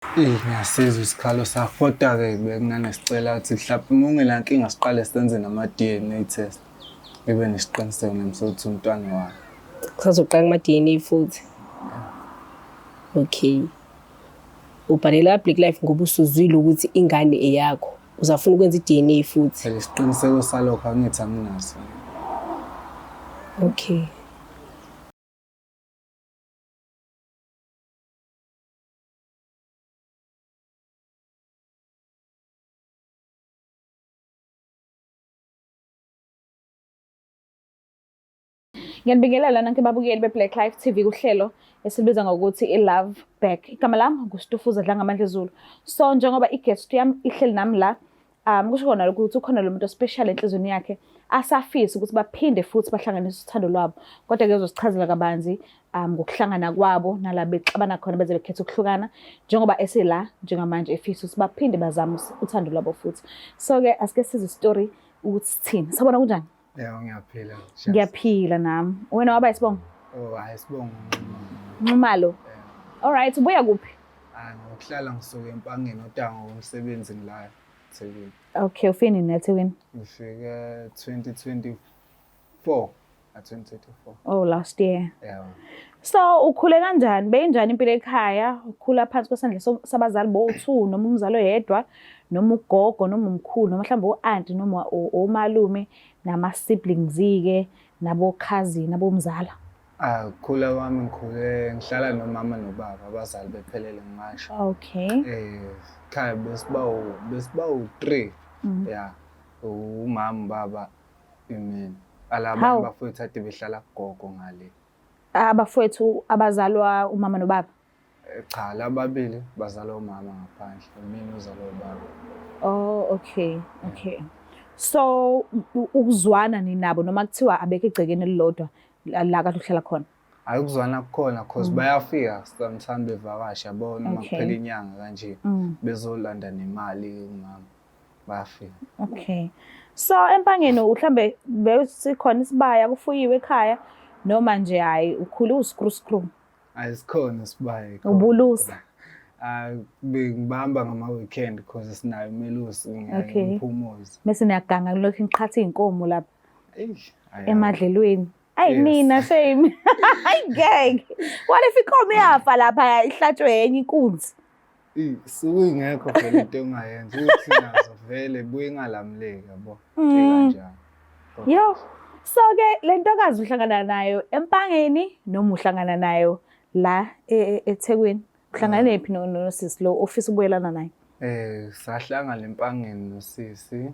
Ngiyasizwa isikhalo sakho, kodwa-ke benginganesicela ukuthi mhlawumpe uma ungenankinga siqale senze nama-DNA test. Ngibe nesiqiniseko nami sokuthi umntwana wami. Kusazoqala kuma-DNA futhi. Okay. Ubhalela Black Life ngoba usuzwile ukuthi ingane eyakho. Uzafuna ukwenza i-DNA futhi. Phela isiqiniseko salokho angithi anginaso. Okay. Ngiyanibingelela nanke babukeli be-Black Life TV kuhlelo esilibiza ngokuthi i-Love Back. Igama lami nguStufuza Dlangamandla Zulu. So njengoba i-guest yami ihleli nami la, kusho kona ukuthi ukhona lo muntu special enhlizweni yakhe asafisa ukuthi baphinde futhi bahlanganise uthando lwabo. Kodwa-ke uzosichazela kabanzi ngokuhlangana kwabo nala bexabana khona beze bekhetha ukuhlukana njengoba esela njengamanje efisa ukuthi baphinde bazame uthando lwabo futhi. So-ke asike size story ukuthi sithini. Sabona kunjani? Yebo, ngiyaphila. Ngiyaphila nami. Wena waba isibongo? Oh, hayi sibonga. Nxumalo. Alright, ubuya kuphi? Ngokuhlala ngisuke empangeni otango umsebenzi ngila eThekwini. Okay, ufike nini eThekwini? Ngifike 2024. 2024. Oh, last year. Yebo. So, ukhule kanjani? Beyinjani impilo ekhaya? Ukhula phansi kwesandla sabazali bo-2 noma umzali oyedwa noma ugogo noma umkhulu noma mhlawumbe u-auntie noma omalume nama-siblings-ke nabo-cousin abomzala? Ukukhula kwami ngikhule ngihlala nomama nobaba abazali bephelele ngisho. Okay. Ekhaya besiba u-3. Yeah. Umama, baba, imini. Alaba bafowethu ade behlala kugogo ngale. Abafowethu abazalwa umama nobaba? Cha, lababili bazalwa umama ngaphandle, mina uzalwa ubaba. Oh, okay. Okay. So ukuzwana ninabo noma kuthiwa abekho egcekeni elilodwa la kade uhlala khona? Ayikuzwana kukhona because bayafika sometimes bevakasha yabo noma kuphela inyanga kanje bezolanda nemali umama bayafika. Okay. So empangeni mhlambe besikhona isibaya kufuyiwe ekhaya noma nje hayi ukhule uskru? Ayisikhona isibaya. Ubulusa? Ngibamba ngama-weekend because sinayo imelusi ngiphumuza. Bese niyaganga kulokhu niqhatha iy'nkomo lapha emadlelweni. Ayi nina shame. Hayi ngeke. What if inkomo yafa lapha ihlatshwe enye inkunzi? Suke ingekho vele into ongayenza ukuthi nazo vele buye ingalamleki yabo. Kanjalo. Yo. So-ke le ntokazi uhlangana nayo empangeni noma uhlangana nayo la eThekwini? Uhlangane nephi nosisi lo ofisa ukubuyelana naye? Sahlangana empangeni nosisi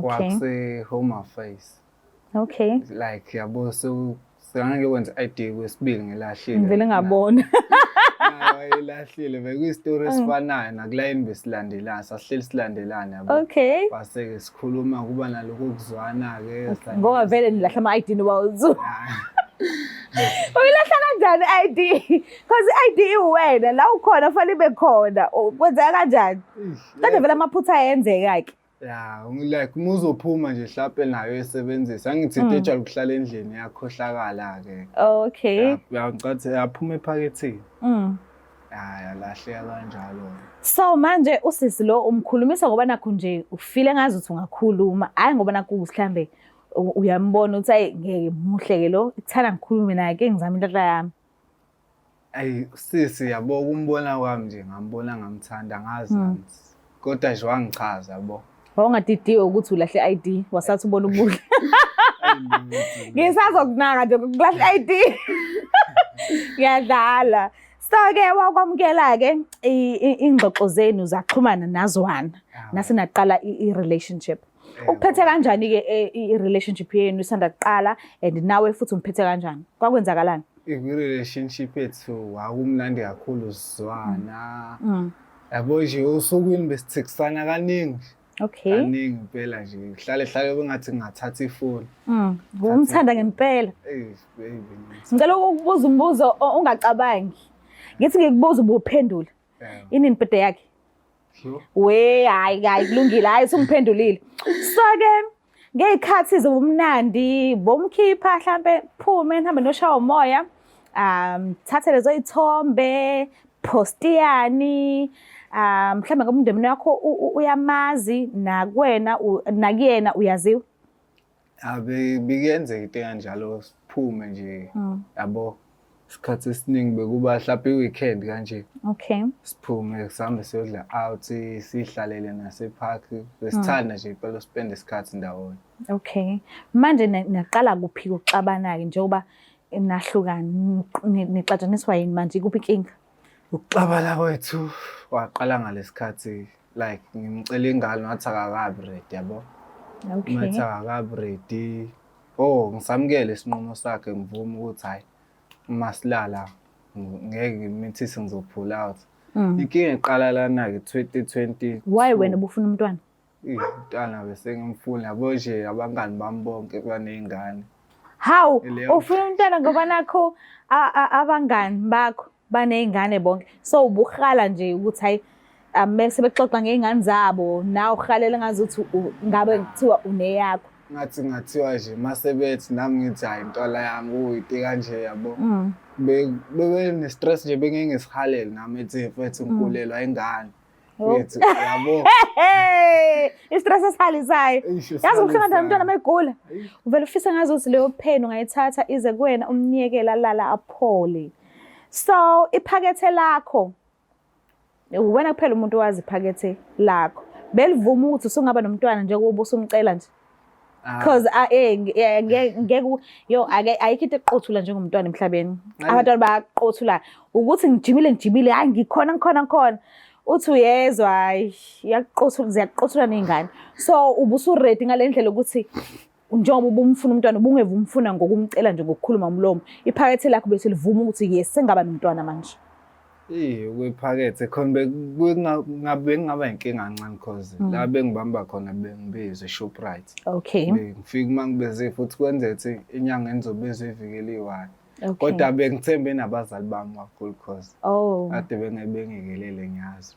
kwakuse Home Affairs. Okay. Like yabo sengake wenza ID kwesibili ngelahlile. Ngivele ngabona. Elahlile bekuyistory esifanayo nakulayini besilandelana sasihleli silandelana yabo. Okay. Base sikhuluma kuba naloko kuzwana ke. Ngoba vele nilahla ama-ID nobawu. Uyilahla kanjani i-ID? Because i-ID iwena la ukhona fanele ibe khona. Kwenzeka kanjani? Kodwa vele amaphutha ayenzeka-ke. Yeah, like uma uzophuma nje mhlawumbe nayo esebenzisa angithi into ejwayele ukuhlala endlini yakhohlakala ke. Okay. Ngicabanga yaphuma ephaketheni. Yalahleka kanjalo. So manje usisi lo umkhulumisa ngoba nakho nje ufile ngazi ukuthi ungakhuluma, hayi ngoba nakho mhlambe uyambona ukuthi hayi ngeke muhle ke lo ikuthanda ngikhulume naye ke ngizama inhlanhla yami. Ayi sisi yabo ukumbona kwami nje ngambona ngamthanda ngazi nansi. Kodwa nje wangichaza yabo. Wawungadidiwe ukuthi ulahle i-ID wasathi ubona ubuhle. Ngisazokunaka nje ukulahla i-ID. Ngiyadlala. So-ke wakwamukela-ke ingxoxo zenu zaxhumana nazwana nasenaqala i-relationship. Ukuphethe kanjani-ke i-relationship yenu isanda kuqala and nawe futhi umphethe kanjani? Kwakwenzakalani? I-relationship yethu wakumnandi kakhulu sizwana. Yabo nje usukwini besithekisana kaningi. Okay. Kaningi impela nje hlale bengathi ngingathatha ifoni. Ngumthanda ngempela. Baby. Ngicela ukubuza umbuzo ungacabangi. Ngithi ngikubuza ubuphendula. Ini impede yakhe? We hayi kulungile hayi sungiphendulile. So-ke ngezikhathi zobumnandi bomkhipha mhlambe phume nihambe noshawa umoya. Thathe lezo ithombe, postiyani, mhlawumbe ngoba umndeni wakho uyamazi nakuyena uyaziwa? Bekuyenzeka into kanjalo siphume nje yabo isikhathi esiningi bekuba mhlawumbe i-weekend kanje. Okay. Siphume sihambe siyodla out sihlalele nasepark besithanda nje impela spend isikhathi ndawonye. Okay. Manje naqala kuphi ukuxabana-ke njengoba nahlukana nixatshaniswa yini manje ikuphi inkinga? Ukuxabana kwethu waqala ngalesikhathi like ngimcela ingane wathi akakabi ready yabo. Okay. Mathi akakabi ready. Ngisamukele isinqumo sakhe ngivuma ukuthi hayi masilala ngeke ngimithise ngizopull out. Inkinga iqala lana-ke 2020. Why wena ubufuna umntwana? Umntwana bese ngimfuna yabo nje abangani bami bonke baney'ngane. Hawu ufuna umntwana ngoba nakho abangani bakho baney'ngane bonke, so ubuhala nje ukuthi hayi sebexoxa ngey'ngane zabo nawe uhalela ngazuthi ngabe kuthiwa uneyakho? Ngathiwa nje masebethi nami ngithi hayi intwala yami uyite kanje yabo. Bebe ne-stress nje bengeke ngisihalele nami ethi mfethu ngikhulelwa ingane. Mfethu yabo. I-stress esihalisayo. Yazi ubuhlangana nomntwana mayigula. Uvela ufisa ngazuthi leyo pain ungayithatha ize kuwena umnyekela lala aphole. So iphakethe lakho wena kuphela umuntu owazi iphakethe lakho. Belivuma ukuthi usungaba nomntwana njengoba usumcela nje. Because ayikho into eqothula njengomntwana emhlabeni. Abantwana bayaqothula ukuthi ngijibile hayi ngikhona. Uthi uyezwa hayi ziyaqothula ney'ngane. So ubusu-ready ngale ndlela ukuthi njengoba ubumfuna umntwana ubungeve umfuna ngokumcela nje ngokukhuluma umlomo. Iphakethe lakho bese livuma ukuthi yes sengaba nomntwana manje. Kwiphakethe khona bengingaba inkinga kancane cause la bengibamba khona bengibizwe Shoprite. Okay. Ngifika uma ngibeze futhi kwenza ukuthi inyanga enizobezwe ivikeliwe. Kodwa bengithembe nabazali bami kakhulu cause kade bengikelele ngiyazi.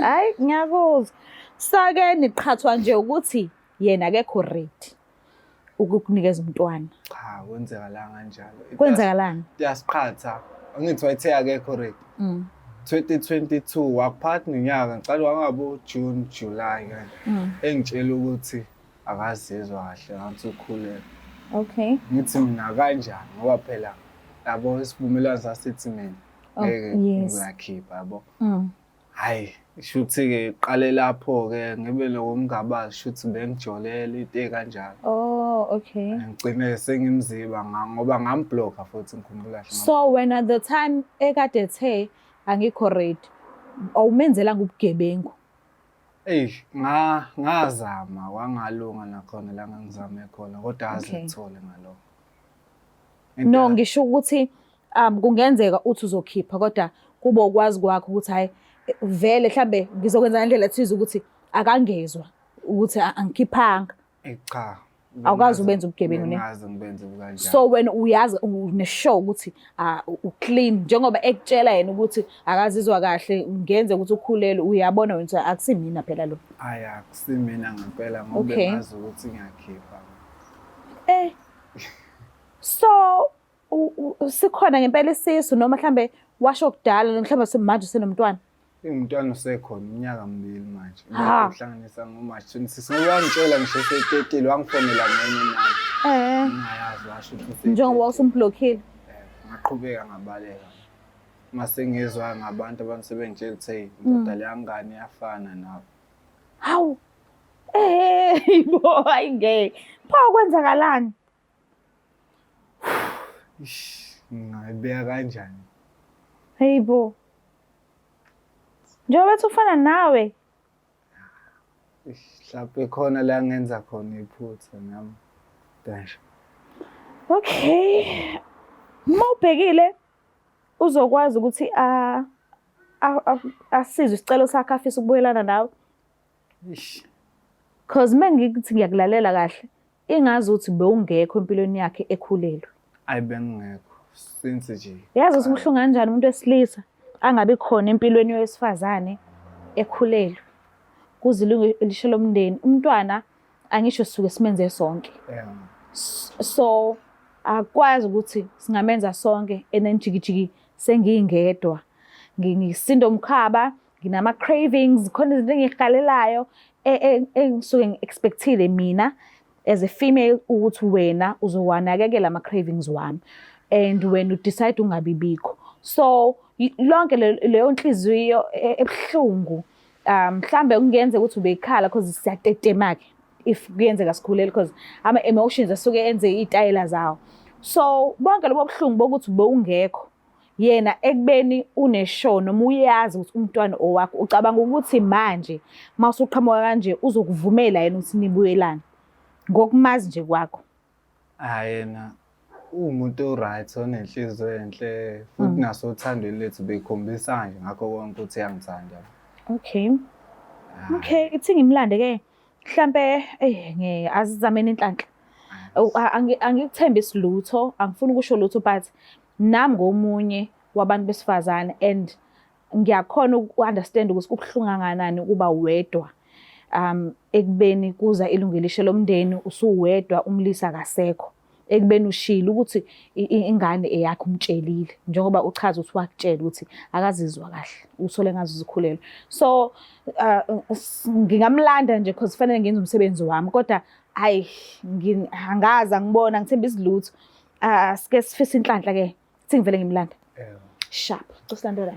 Hayi ngiyakuzwa. Sake niqhathwa nje ukuthi yena akekho ready ukukunikeza umntwana. Cha kwenzeka la kanjalo. Kwenzakalani? Yasiqhatha. Angithi wayethe akekho ready. 2022 waphatha nonyaka ngicela wangabo June July kanje. Engitshela ukuthi akazizwa kahle ngathi ukhulelwe. Okay. Ngithi mina kanjani ngoba phela labo isivumelwano sasithi mina ngeke ngiyakhipha yabo. Hayi shuthi ke qale lapho ke ngibe lokumngabazi shuthi bengijolela into kanjalo. Okay. Ngigcine sengimziba ngoba ngamblocker futhi ngikhumbula kahle. So when at the time ekade ethe angikho ready awumenzela ngobugebengu? Ngazama wangalunga nakhona la ngangizame khona kodwa azithole ngalokho. No ngisho ukuthi kungenzeka uthi uzokhipha kodwa kube ukwazi kwakho ukuthi hayi vele mhlambe ngizokwenza ngendlela ethize ukuthi akangezwa ukuthi angikhiphanga. Cha. Awukazi ubenza ubugebengu ne? Ngazi ngibenza kanjalo. So wena uyazi uneshow ukuthi uclean njengoba ekutshela yena ukuthi akazizwa kahle ngenze ukuthi ukhulelwe uyabona wena ukuthi akusimina phela lo. Hayi akusimina ngempela ngoba ngazi ukuthi ngiyakhipha. So sikhona ngempela isisu noma mhlambe washo kudala mhlambe manje usenomntwana? Umntwana usekhona iminyaka 2 manje. Ukuhlanganisa ngoMarch 26. Uyangitshela ngisho se-30 wangifonela ngenye imali. Ngiyazi washo ukuthi njengoba usumblockile. Ngaqhubeka ngabaleka. Mase ngizwa ngabantu abasebengitshela ukuthi indoda leyangane iyafana nawe. Hawu. Bo ayingeke. Pho kwenzakalani? Ngibeka kanjani? Hayibo. Njengoba bethi ufana nawe. Mhlawumbe khona la ngenza khona iphutha nami. Dasha. Okay. Mawubhekile uzokwazi ukuthi asizwe isicelo sakhe afisa ukubuyelana nawe. Cause mengithi ngiyakulalela kahle ingazi ukuthi bewungekho empilweni yakhe ekhulelwe. Ayi bengekho since nje. Yazi ukuthi kuhlunga kanjani umuntu wesilisa angabe khona empilweni yowesifazane ekhulelwe. Kuzilungu elisho lomndeni umntwana angisho sisuke simenze sonke. So akwazi ukuthi singamenza sonke enenjikijiki sengingedwa ngisindo umkhaba nginama cravings, khona izinto engiyikalelayo engisuke ngi-expectile mina as a female ukuthi wena uzowanakekela ama cravings wami and wena u decide ungabibikho. So lonke leyo nhliziyo ebuhlungu mhlambe kungenze ukuthi ubekhala because siyatetema ke if kuyenzeka sikhulele because ama emotions asuke enze izitayela zawo. So bonke lobo buhlungu bokuthi bewungekho yena ekubeni uneshow noma uyazi ukuthi umntwana owakho ucabanga ukuthi manje mawusuqhamuka kanje uzokuvumela yena ukuthi nibuyelane ngokumazi nje kwakho. Yena umuntu oright onenhliziyo enhle futhi naso uthando lethu bekhombisa nje ngakho konke ukuthi uyangithanda. Okay. Okay, ithi ngimlande ke mhlambe azizameni inhlanhla. Angikuthembi isilutho, angifuni ukusho lutho but nami ngomunye wabantu besifazane and ngiyakhona uku-understand ukuthi kubuhlungu kangakanani ukuba wedwa ekubeni kuza ilungelishe lomndeni usuwedwa umlisa kasekho ekubeni ushilo ukuthi ingane eyakho umtshelile njengoba uchaza ukuthi wakutshela ukuthi akazizwa kahle uthole ngazo izikhulelo. So ngingamlanda nje because kufanele ngenze umsebenzi wami kodwa hayi angaza ngibona ngithemba isilutho sike sifisa inhlanhla ke sithi ngivele ngimlanda. Sharp usilandela.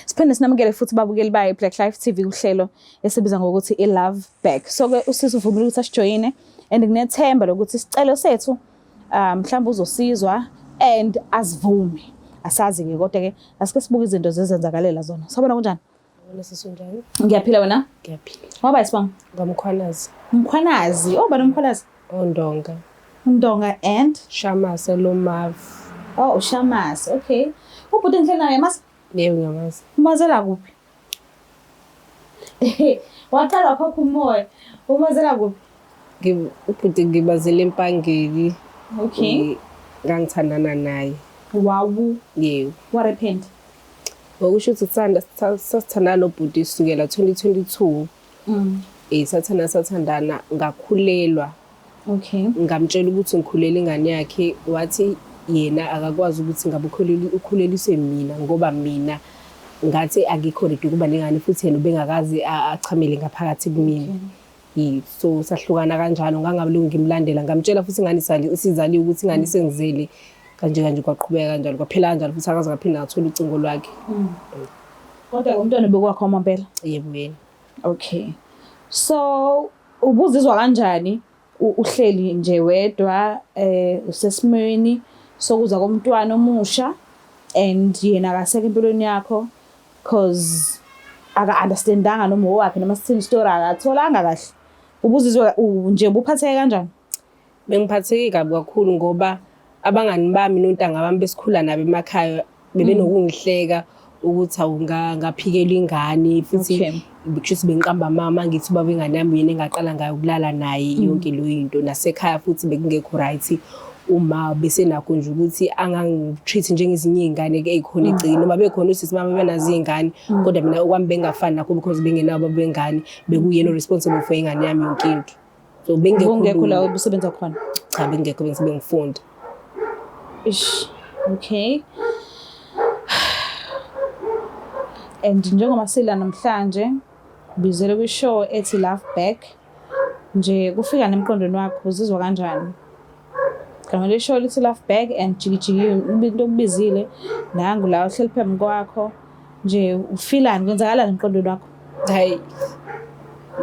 Siphinde sinamukele futhi babukeli bayo Black Life TV uhlelo esibiza ngokuthi iLove Back. So ke usisi uvumile ukuthi asijoyine and nginethemba lokuthi isicelo sethu mhlawumbe uzosizwa and asivume. Asazi ke kodwa ke asike sibuke izinto zezenzakalela zona. Sabona kunjani? Nesisunjani? Ngiyaphila wena? Ngiyaphila. Ngoba isibanga? Ngamkhwanazi. Mkhwanazi, bani umkhwanazi? Ondonga. Ndonga and Shamase Lomav. Oh, Shamase. Okay. Ubhuti endlela naye mas? Yebo ngiyamazi. Umazela kuphi? Waqala khokho umoya. Umazela kuphi? Ubhuti ngibazele empangeni. Okay. Ngangithandana naye. Wow. Yebo. What happened? Okusho ukuthi sasithandana nobhuti sukela 2022. Sathandana ngakhulelwa. Okay. Ngamtshela ukuthi ngikhulele ingane yakhe wathi yena akakwazi ukuthi ngabe ukhuleliswe mina ngoba mina ngathi akikho ready kuba nengane futhi yena ubengakazi achamele ngaphakathi kumina. So sahlukana kanjalo ngangabe ngimlandela ngamtshela futhi ingane isizali ukuthi ingane sengizele kanje kwaqhubeka kanjalo kwaphela kanjalo futhi akaze ngaphinda ngathola ucingo lwakhe. Kodwa umntwana bekwakho amampela? Yebo yena. Okay. So ubuzizwa kanjani uhleli nje wedwa usesimweni sokuza komntwana omusha and yena akaseke empilweni yakho because aka-understandanga noma owakhe noma sithini story akatholanga kahle ubuzizwa nje ubuphatheke kanjani? Bengiphatheke kabi kakhulu ngoba abangani bami nontanga bami besikhula nabo emakhaya bebenokungihleka ukuthi awungaphikela ingane futhi because bengiqamba mama ngithi baba ingane yami yena engaqala ngayo ukulala naye yonke lo into nasekhaya futhi bekungekho right uma bese nakho nje ukuthi angangitreat njengezinye izingane ezikhona egcini noma bekhona usisi mama benazi izingane kodwa mina okwami bengafani nakho because bengenabo bengane bekuyena responsible for ingane yami yonke into. So bengekho la ubusebenza khona? Cha bengekho bengifunda. Ish. Okay. And njengoba sila namhlanje bizele kwishow ethi Love Back nje kufika nemqondweni wakho uzizwa kanjani? Kama le show lithi Love Back and jikijiki into okubizile nangu la uhleli phambi kwakho nje ufeelani kwenzakala nemqondweni wakho? Hayi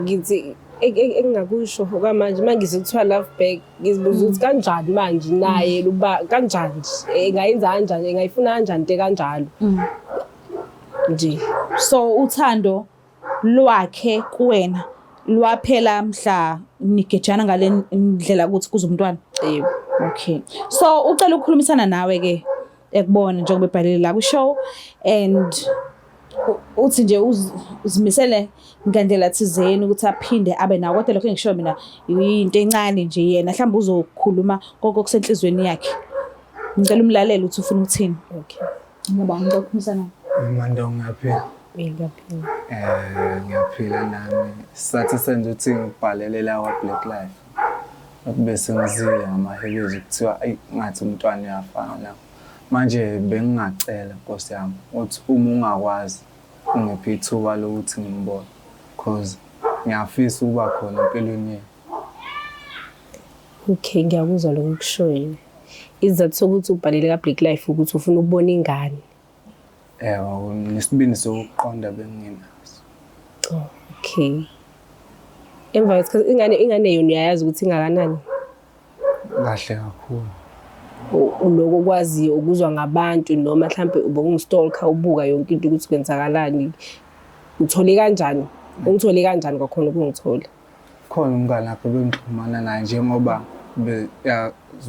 ngithi engakusho okwamanje mangise kuthiwa Love Back ngizibuza ukuthi kanjani manje naye luba kanjani engayenza kanjani engayifuna kanjani into kanjalo nje. So uthando lwakhe kuwena lwaphela mhla nigejana ngale ndlela ukuthi kuze umntwana? Yebo. Okay. So ucela ukukhulumisana nawe ke ekubona njengoba ebhalile la ku show and uthi nje uzimisele ngandlela thizeni ukuthi aphinde abe nawo kodwa lokho engisho mina into encane nje yena mhlawumbe uzokhuluma konke okusenhlizweni yakhe. Ngicela umlaleli uthi ufuna ukuthini. Okay. Ngoba ngicela ukukhulumisana. Mando ngiyaphila. Ngiyaphila. Ngiyaphila nami. Sathi senze ukuthi ngibhalele la wa Black Life. bese ngizile ngamahebezi kuthiwa ayi ngathi umntwana uyafana la. Manje bengingacela Nkosi yami uthi uma ungakwazi ungiphe ithuba lokuthi ngimbone because ngiyafisa ukuba khona empilweni yami. Okay, ngiyakuzwa lokho kushoyo. Izathu sokuthi ubhalele kaBlack Life ukuthi ufuna ukubona ingane. Nesibindi sokuqonda benginaso. Okay. Emva kwesikhathi ingane yona uyayazi ukuthi ingakanani? Kahle kakhulu. Uloko kwaziyo ukuzwa ngabantu noma mhlambe ubungustalker ubuka yonke into ukuthi kwenzakalani. Uthole kanjani? Ungithole kanjani kwakhona ukungithola? Khona umngane wakhe bengixhumana naye njengoba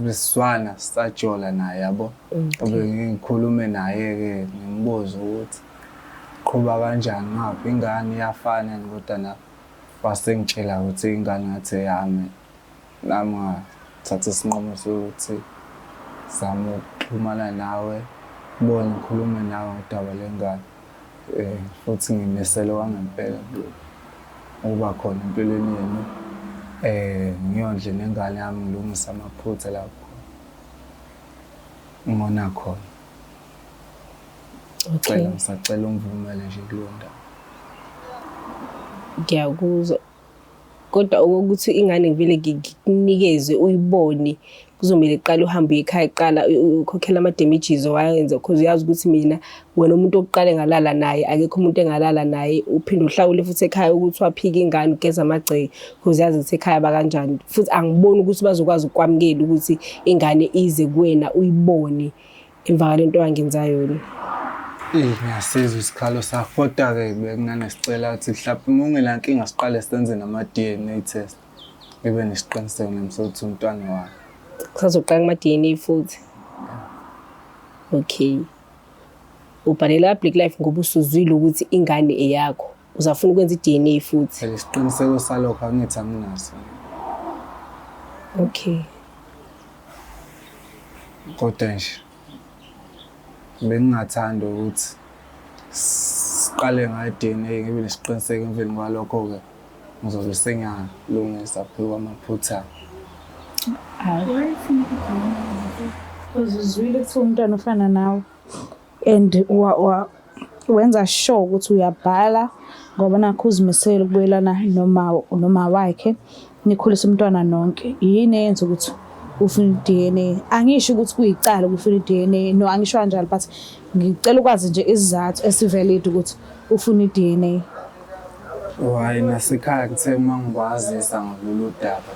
besizwana sajola naye yabo. Ngikhulume naye ke ngimbuza ukuthi qhuba kanjani ngapha ingane iyafana kodwa na wasengitshela ukuthi ingane ngathi yami nami ngathatha isinqumo sokuthi zama ukuxhumana nawe bona ngikhulume nawe ngodaba lengane futhi ngimisele wangempela ukuba khona empilweni yenu ngiyondle nengane yami ngilungisa amaphutha lapho ngona khona. Okay. Ngisacela ungivumele nje kulo ndawo. Ngiyakuzwa. Kodwa ukuthi ingane ngivele ngikunikeze uyibone kuzomela iqala uhambe ekhaya iqala ukhokhela ama damages owayenza because uyazi ukuthi mina wena umuntu oqale ngalala naye akekho umuntu engalala naye uphinde uhlawule futhi ekhaya ukuthi waphika ingane ugeza amagceke because uyazi ukuthi ekhaya bakanjani futhi angiboni ukuthi bazokwazi ukwamukela ukuthi ingane ize kuwena uyibone emva kwalento wangenzayo yona. Ngiyasizwa isikhalo sakho kodwa ke benginesicela ukuthi mhlawumbe uma ungela nkinga siqale senze nama DNA test ibe nesiqiniseko nemsothi umntwana wakhe. Kusazoqala kuma DNA futhi. Okay. Ubhalela Black Life ngoba usuzwile ukuthi ingane eyakho. Uzafuna ukwenza iDNA futhi. Isiqiniseko salokho angithi anginaso. Okay. Kodwa nje bengingathanda ukuthi siqale ngayo DNA ngibe nesiqiniseko emveni kwalokho ke ngizobe sengiyalungisa phela amaphutha. Uzizwile ukuthi umntwana ofana nawe and wenza sure ukuthi uyabhala ngoba nakho uzimisela ukubuyelana noma wakhe nikhulisa umntwana nonke. Yini eyenza ukuthi ufuna iDNA? Angisho ukuthi kuyicala ukufuna iDNA no angisho kanjalo but ngicela ukwazi nje isizathu esivalid ukuthi ufuna iDNA. Hayi nasekhaya kuthe uma ngikwazisa ngalolu daba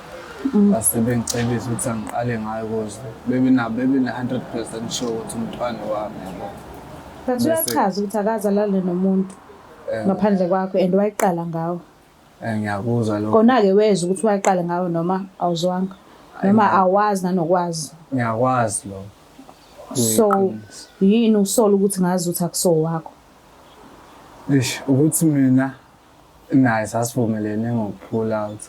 base bengicebisa ukuthi angiqale ngayo ukuze bebe na 100% sure ukuthi umntwana wami yabo. But uyachaza ukuthi akazalane nomuntu ngaphandle kwakho and wayiqala ngawo. Ngiyakuzwa lokho. Kona ke weza ukuthi wayiqala ngawo noma awuzwanga noma awazi nanokwazi. Ngiyakwazi lo. So yini usola ukuthi ngazi ukuthi akuso wakho? Ukuthi mina naye sasivumelene ngokupull out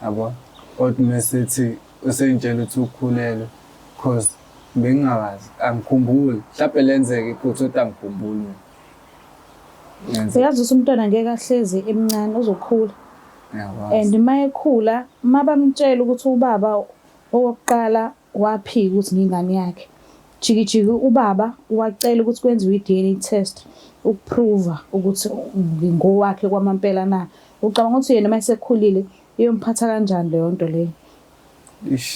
yabo. Kodwa mesithi usengitshela ukuthi ukhulelwe because bengingakazi angikhumbuli mhlawumbe lenzeke iphutha kodwa angikhumbuli. Uyazi ukuthi umntwana ngeke ahlezi emncane uzokhula. And mayekhula mabamtshela ukuthi ubaba owokuqala waphika ukuthi ngingane yakhe. Jikijiki ubaba wacela ukuthi kwenziwe iDNA test ukuprova ukuthi ngowakhe kwamampela na. Ucabanga ukuthi yena mayesekhulile iyomphatha kanjani leyo nto leyo?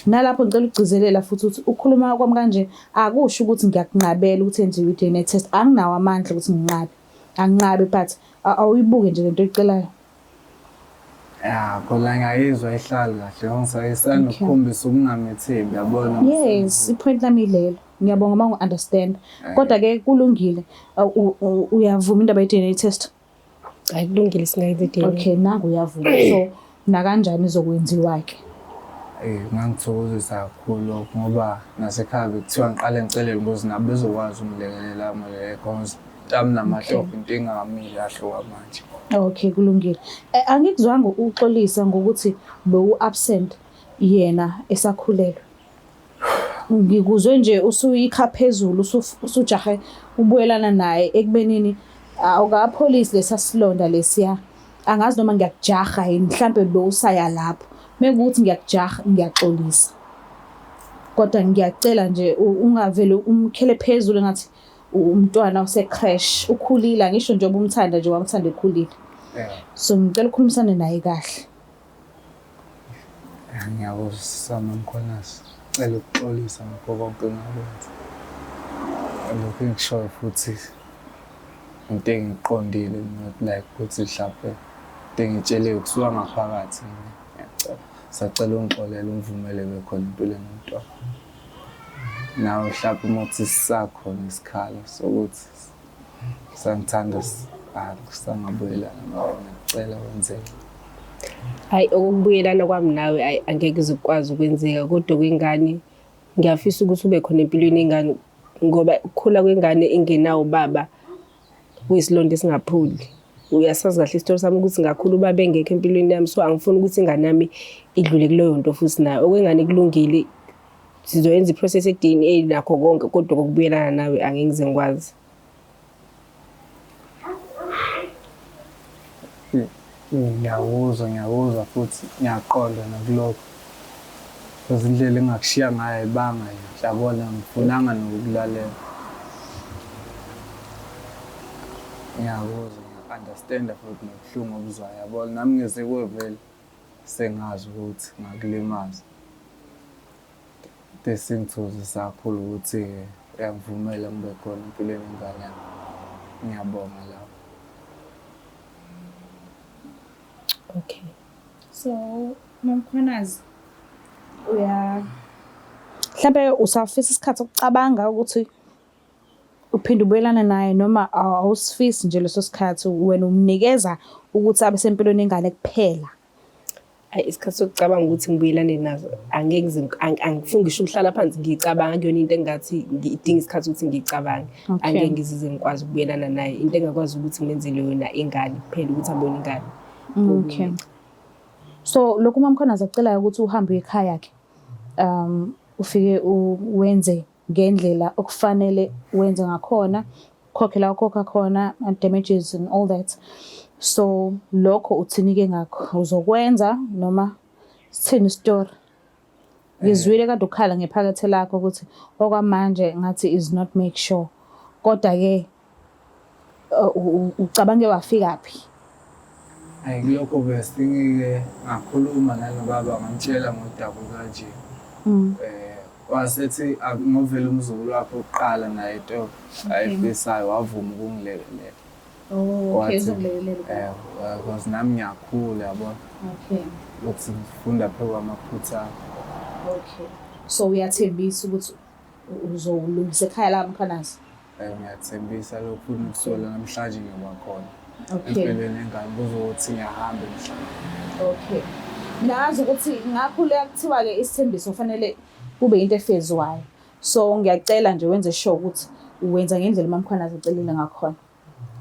Nalapho ngicela ukugcizelela futhi ukuthi ukhuluma kwami kanje akusho ukuthi ngiyakunqabela ukuthi enziwe iDNA test. Anginawo amandla ukuthi nginqabe. Anginqabe but awuyibuke nje lento oyicelayo. Khona ngiyayizwa ihlala kahle ngisayisana ukukhombisa ukungamethembi yabona. Yes, ipoint lami ilelo. Ngiyabonga uma ungu-understand. Kodwa ke kulungile uyavuma indaba ye-DNA test? Ayikulungile singayenza iDNA. Okay, nangu uyavuma. So na kanjani izokwenziwa ke? Ngangithokozisa kakhulu ngoba nasekhaya kuthiwa ngiqale ngicelele ukuthi nabo bezokwazi ungilekelela manje because ami namahlobo into engamile kahle kwamanje. Okay, kulungile. Angikuzwanga uxolisa ngokuthi bewu-absent yena esakhulelwe. Ngikuzwe nje usuyikha phezulu usujahe ubuyelana naye ekubenini awukapolice lesasilonda lesiya. Angazi noma ngiyakujaha yini mhlambe bewusaya lapho mekuthi ngiyakujaha ngiyaxolisa kodwa ngiyacela nje ungavele umkhele phezulu ngathi umntwana ose-crash ukhulile ngisho nje obumthanda nje wamthanda ekhulile so ngicela ukukhulumisana naye kahle. Ngiyakuzwa Mkhwanazi, ngicela ukuxolisa ngakho konke engakwenza. Lokhu engishoyo futhi into engiqondile not like ukuthi mhlawumbe into engitsheliwe kusuka ngaphakathi. Ngiyacela sacela ungixolele ungivumele bekhona empilweni yomntwana. Nawe mhlawumbe uma uthi sisakhona isikhala sokuthi sangithanda sangabuyelana nawe ngicela wenzeke. Hayi ukubuyelana kwami nawe angeke uzukwazi ukwenzeka kodwa kwengane ngiyafisa ukuthi ube khona empilweni yengane ngoba ukukhula kwengane ingenawo baba kuyisilonda esingaphuli. Uyasazi kahle isitori sami ukuthi ngakhulu ubaba engekho empilweni yami so angifuni ukuthi ingane yami idlule kuleyo nto futhi nayo. Okwengane kulungile sizoyenza iprocess ye-DNA nakho konke kodwa kokubuyelana nawe angeke ngize ngikwazi. Ngiyakuzwa futhi ngiyaqonda nakulokho. Izindlela engakushiya ngayo ibanga yabona ngifunanga nokulalela. Ngiyakuzwa ngiya-understand futhi nobuhlungu obuzwayo yabona nami ngeze kwevele sengazi ukuthi ngakulimaza. Singithokozisa kakhulu ukuthi uyangivumela ngibe khona empilweni yengane yami. Ngiyabonga lapho. Okay. So, Mkhwanazi mhlambe usafisa isikhathi sokucabanga ukuthi uphinde ubuyelana naye noma awusifisi nje leso sikhathi wena umnikeza ukuthi abe sempilweni yengane kuphela? Isikhathi sokucabanga ukuthi ngibuyelane nazo angeke angifuni ngisho ukuhlala phansi ngicabanga kuyona into engathi ngidinga isikhathi ukuthi ngicabange. Angeke ngizize ngikwazi ukubuyelana naye into engakwazi ukuthi ngenzele yona ingane kuphela ukuthi abone ingane. Okay. So lokhu Mkhwanazi acelayo ukuthi uhambe ekhaya yakhe ufike uwenze ngendlela okufanele wenze ngakhona ukhokhela ukhokha khona and damages and all that. So lokho uthinike ngakho uzokwenza noma sithini story? Ngizwile kade ukhala ngephakethe lakho ukuthi okwamanje ngathi is not make sure kodwa ke ucabange wafika phi? Kulokho besingike ngakhuluma nalobaba ngamtshela ngodabu kanje. Wasethi ngovela umzukulu wakhe oqala naye into ayifisayo wavuma ukungilekelela. Okay, uzokulekelela. Because nami ngiyakhula yabona. Okay. Ukuthi ngifunda phezu kwamaphutha. Okay. So uyathembisa ukuthi uzolungisa ekhaya la Mkhwanazi? Ngiyathembisa lokhu ukusola namhlanje ngiyakhona. Okay. Empilweni yengane kuzokuthi ngiyahamba emhlabeni. Okay. Mina ngazi ukuthi ngakhula kuthiwa ke isithembiso kufanele kube into efezwayo. So ngiyacela nje wenze sure ukuthi uwenza ngendlela Mkhwanazi ecelile ngakhona.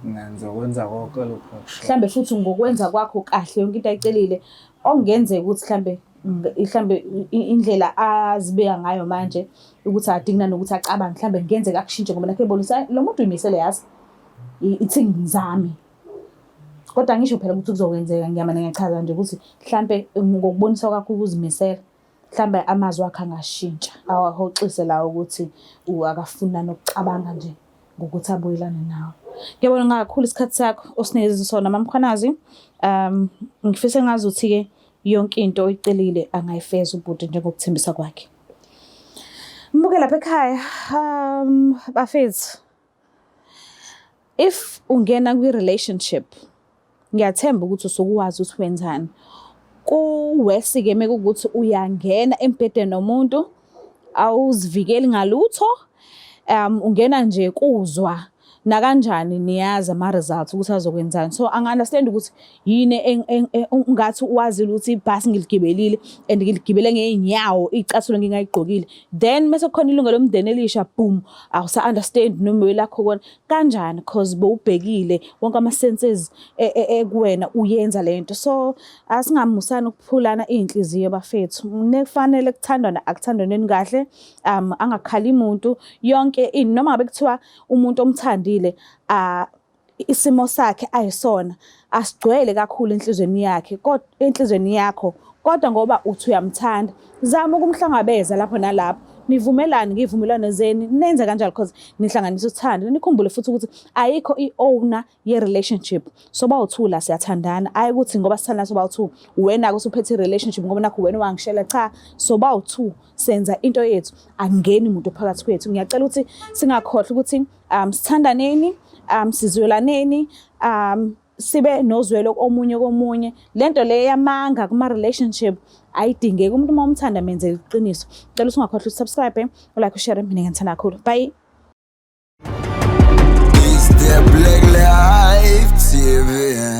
Ngizokwenza konke lokho. Mhlambe futhi ngokwenza kwakho kahle yonke into ayicelile okungenzeka ukuthi mhlambe indlela azibeka ngayo manje ukuthi adingina nokuthi acabange mhlambe ngenzeka akushintshe ngoba nakho ebonisa lo muntu uyimisele yazi ithi ngizami. Kodwa ngisho phela ukuthi kuzokwenzeka ngiyamane ngiyachaza nje ukuthi mhlambe ngokubonisa kwakho ukuzimisela mhlambe amazwi akhe angashintsha awahoxise lawo ukuthi akafuna nokucabanga nje ngokuthi abuyelane nawe. Ngiyabona kakhulu isikhathi sakho osinikeze sona Mkhwanazi. Ngifisa ngazi ukuthi ke yonke into oyicelile angayifeza ubhuti njengokuthembisa kwakhe. Mbuke lapha ekhaya bafethu. If ungena kwi-relationship ngiyathemba ukuthi usukwazi ukuthi wenzani. Kuwesi ke mekukuthi uyangena embhedeni nomuntu awuzivikeli ngalutho ungena nje kuzwa na kanjani niyazi ama results ukuthi azokwenzani. So angi-understand ukuthi yini ungathi wazi ukuthi ibhasi ngiligibelile and ngiligibele ngeenyawo icathulo ngingayigqokile then mase kukhona ilunga lomndeni elisha boom awusa understand noma lakho kona kanjani because bowubhekile wonke ama senses ekuwena uyenza lento. So asingamusana ukuphulana inhliziyo bafethu nekufanele kuthandana akuthandane kahle angakhali umuntu yonke noma ngabe kuthiwa umuntu omthandile isimo sakhe ayisona asigcwele kakhulu enhlizweni yakhe kodwa enhlizweni yakho kodwa ngoba uthi uyamthanda zama ukumhlangabeza lapho nalapho nivumelane ngivumelano zeni nenze kanjalo because nihlanganisa uthando nikhumbule futhi ukuthi ayikho i-owner ye-relationship soba u2 la siyathandana ayi ukuthi ngoba sithanda soba u2 wena usuphethe i-relationship ngoba nakho wena wangishela cha soba u2 senza into yethu angeni umuntu phakathi kwethu ngiyacela ukuthi singakhohlwa ukuthi sithandaneni sizwelaneni sibe nozwelo omunye komunye lento le yamanga kuma relationship ayidingeki umuntu uma umthanda menze iqiniso ngicela usingakhohlwa usubscribe like ushare mina ngithanda kakhulu bye Is there Black Life TV